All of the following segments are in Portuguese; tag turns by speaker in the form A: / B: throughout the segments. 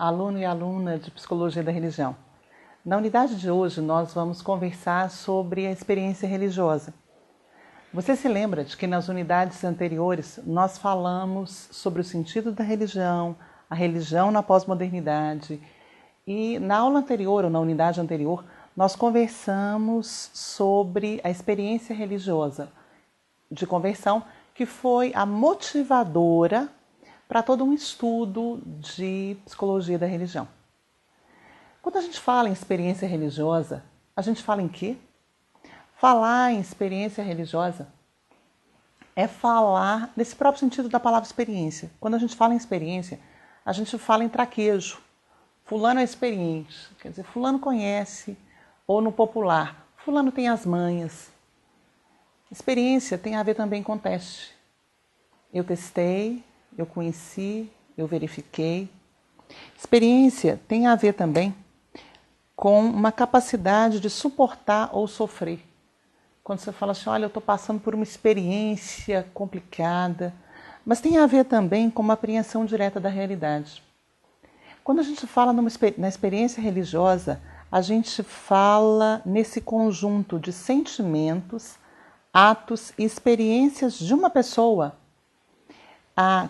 A: aluno e aluna de Psicologia da Religião. Na unidade de hoje nós vamos conversar sobre a experiência religiosa. Você se lembra de que nas unidades anteriores nós falamos sobre o sentido da religião, a religião na pós-modernidade, e na aula anterior ou na unidade anterior nós conversamos sobre a experiência religiosa de conversão, que foi a motivadora para todo um estudo de psicologia da religião. Quando a gente fala em experiência religiosa, a gente fala em quê? Falar em experiência religiosa é falar nesse próprio sentido da palavra experiência. Quando a gente fala em experiência, a gente fala em traquejo. Fulano é experiente, quer dizer, fulano conhece, ou no popular, fulano tem as manhas. Experiência tem a ver também com teste. Eu testei, eu conheci, eu verifiquei. Experiência tem a ver também com uma capacidade de suportar ou sofrer. Quando você fala assim, olha, eu estou passando por uma experiência complicada, mas tem a ver também com uma apreensão direta da realidade. Quando a gente fala na experiência religiosa, a gente fala nesse conjunto de sentimentos, atos e experiências de uma pessoa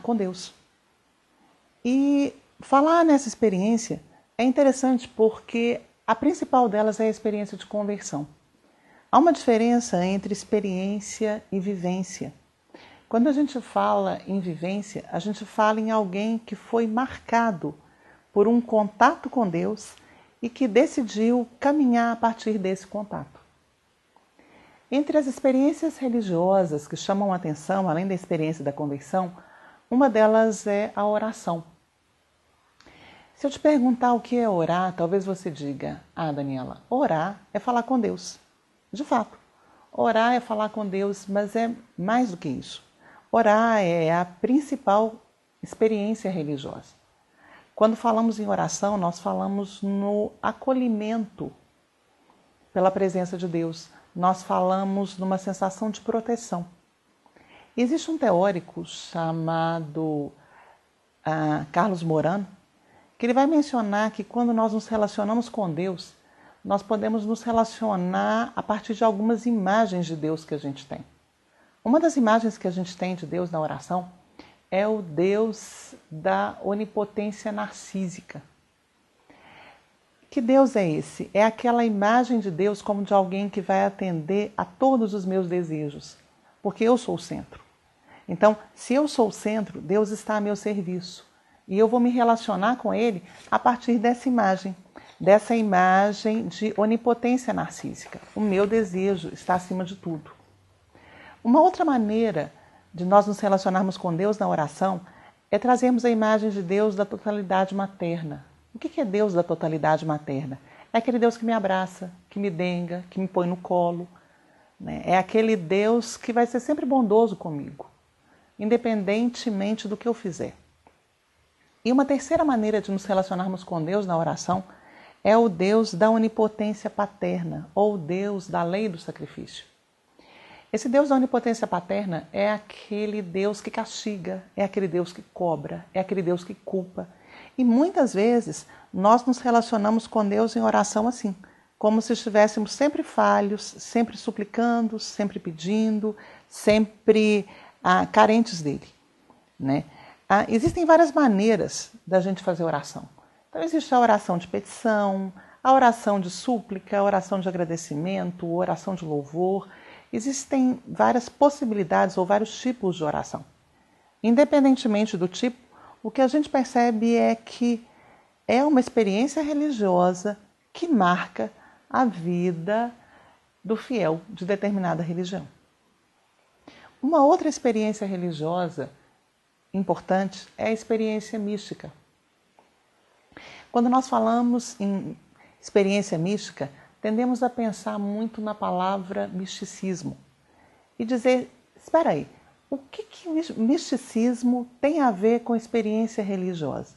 A: com Deus. E falar nessa experiência é interessante porque a principal delas é a experiência de conversão. Há uma diferença entre experiência e vivência. Quando a gente fala em vivência, a gente fala em alguém que foi marcado por um contato com Deus e que decidiu caminhar a partir desse contato. Entre as experiências religiosas que chamam a atenção, além da experiência da conversão, uma delas é a oração. Se eu te perguntar o que é orar, talvez você diga, Daniela, orar é falar com Deus. De fato, orar é falar com Deus, mas é mais do que isso. Orar é a principal experiência religiosa. Quando falamos em oração, nós falamos no acolhimento pela presença de Deus. Nós falamos numa sensação de proteção. Existe um teórico chamado Carlos Morano, que ele vai mencionar que quando nós nos relacionamos com Deus, nós podemos nos relacionar a partir de algumas imagens de Deus que a gente tem. Uma das imagens que a gente tem de Deus na oração é o Deus da onipotência narcísica. Que Deus é esse? É aquela imagem de Deus como de alguém que vai atender a todos os meus desejos, porque eu sou o centro. Então, se eu sou o centro, Deus está a meu serviço. E eu vou me relacionar com Ele a partir dessa imagem de onipotência narcísica. O meu desejo está acima de tudo. Uma outra maneira de nós nos relacionarmos com Deus na oração é trazermos a imagem de Deus da totalidade materna. O que é Deus da totalidade materna? É aquele Deus que me abraça, que me denga, que me põe no colo. É aquele Deus que vai ser sempre bondoso comigo, independentemente do que eu fizer. E uma terceira maneira de nos relacionarmos com Deus na oração é o Deus da onipotência paterna, ou Deus da lei do sacrifício. Esse Deus da onipotência paterna é aquele Deus que castiga, é aquele Deus que cobra, é aquele Deus que culpa. E muitas vezes nós nos relacionamos com Deus em oração assim, como se estivéssemos sempre falhos, sempre suplicando, sempre pedindo, sempre carentes dele, né? Existem várias maneiras da gente fazer oração. Então existe a oração de petição, a oração de súplica, a oração de agradecimento, a oração de louvor. Existem várias possibilidades ou vários tipos de oração. Independentemente do tipo, o que a gente percebe é que é uma experiência religiosa que marca a vida do fiel de determinada religião. Uma outra experiência religiosa importante é a experiência mística. Quando nós falamos em experiência mística, tendemos a pensar muito na palavra misticismo e dizer, espera aí, o que misticismo tem a ver com experiência religiosa?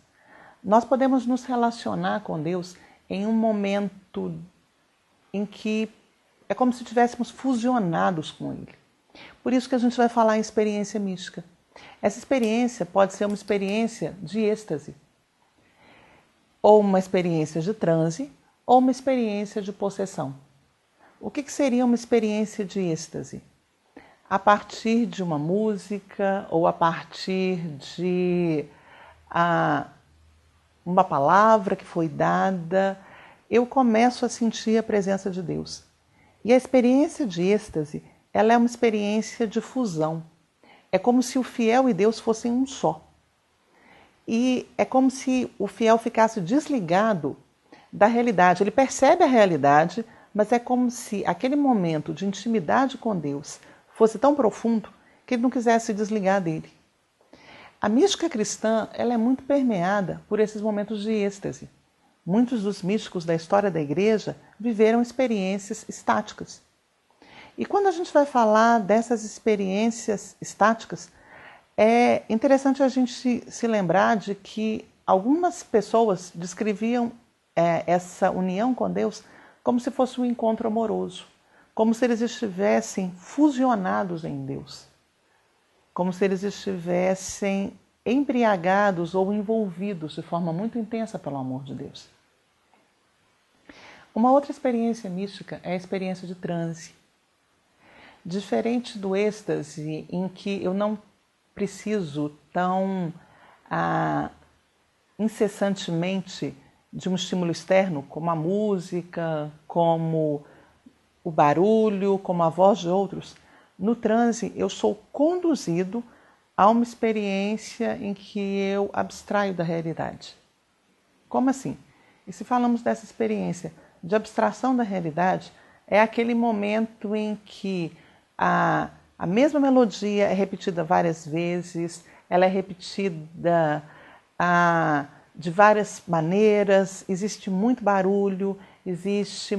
A: Nós podemos nos relacionar com Deus em um momento em que é como se estivéssemos fusionados com Ele. Por isso que a gente vai falar em experiência mística. Essa experiência pode ser uma experiência de êxtase. ou uma experiência de transe, ou uma experiência de possessão. O que seria uma experiência de êxtase? A partir de uma música ou a partir de uma palavra que foi dada, eu começo a sentir a presença de Deus. E a experiência de êxtase, ela é uma experiência de fusão. É como se o fiel e Deus fossem um só. E é como se o fiel ficasse desligado da realidade. Ele percebe a realidade, mas é como se aquele momento de intimidade com Deus fosse tão profundo que ele não quisesse se desligar dele. A mística cristã, ela é muito permeada por esses momentos de êxtase. Muitos dos místicos da história da igreja viveram experiências estáticas. E quando a gente vai falar dessas experiências estáticas, é interessante a gente se lembrar de que algumas pessoas descreviam essa união com Deus como se fosse um encontro amoroso, como se eles estivessem fusionados em Deus, como se eles estivessem embriagados ou envolvidos de forma muito intensa pelo amor de Deus. Uma outra experiência mística é a experiência de transe. Diferente do êxtase, em que eu não preciso tão incessantemente de um estímulo externo, como a música, como o barulho, como a voz de outros, no transe eu sou conduzido a uma experiência em que eu abstraio da realidade. Como assim? E se falamos dessa experiência de abstração da realidade, é aquele momento em que a mesma melodia é repetida várias vezes, ela é repetida de várias maneiras, existe muito barulho, existe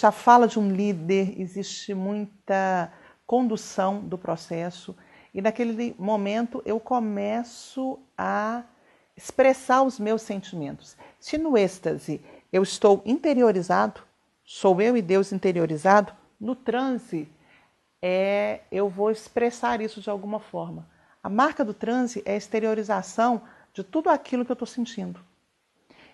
A: a fala de um líder, existe muita condução do processo, e naquele momento eu começo a expressar os meus sentimentos. Se no êxtase eu estou interiorizado, sou eu e Deus interiorizado, no transe eu vou expressar isso de alguma forma. A marca do transe é a exteriorização de tudo aquilo que eu estou sentindo.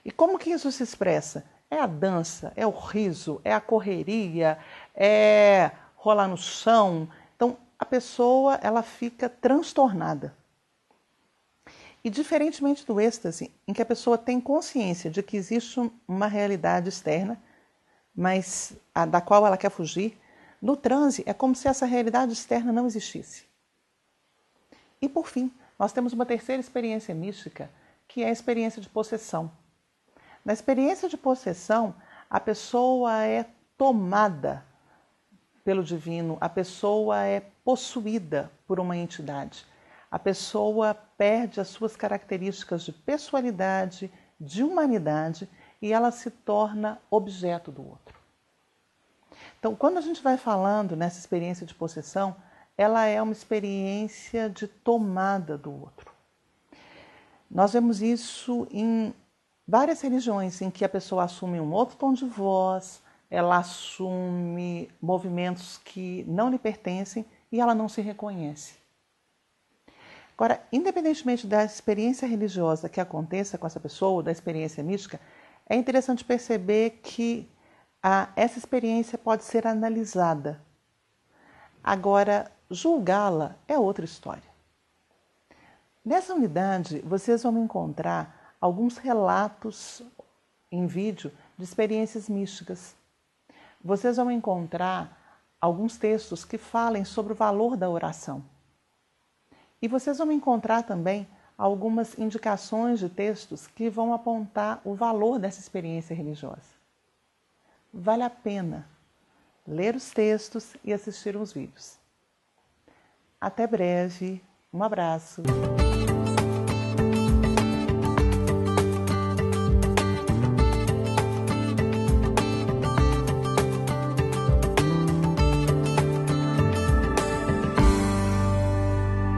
A: E como que isso se expressa? É a dança, é o riso, é a correria, é rolar no chão. Então, a pessoa ela fica transtornada. E diferentemente do êxtase, em que a pessoa tem consciência de que existe uma realidade externa, mas da qual ela quer fugir, no transe é como se essa realidade externa não existisse. E por fim, nós temos uma terceira experiência mística, que é a experiência de possessão. Na experiência de possessão, a pessoa é tomada pelo divino, a pessoa é possuída por uma entidade. A pessoa perde as suas características de pessoalidade, de humanidade, e ela se torna objeto do outro. Então, quando a gente vai falando nessa experiência de possessão, ela é uma experiência de tomada do outro. Nós vemos isso em várias religiões, em que a pessoa assume um outro tom de voz, ela assume movimentos que não lhe pertencem e ela não se reconhece. Agora, independentemente da experiência religiosa que aconteça com essa pessoa, da experiência mística, é interessante perceber que essa experiência pode ser analisada. Agora, julgá-la é outra história. Nessa unidade, vocês vão encontrar alguns relatos em vídeo de experiências místicas. Vocês vão encontrar alguns textos que falem sobre o valor da oração. E vocês vão encontrar também algumas indicações de textos que vão apontar o valor dessa experiência religiosa. Vale a pena ler os textos e assistir os vídeos. Até breve, um abraço.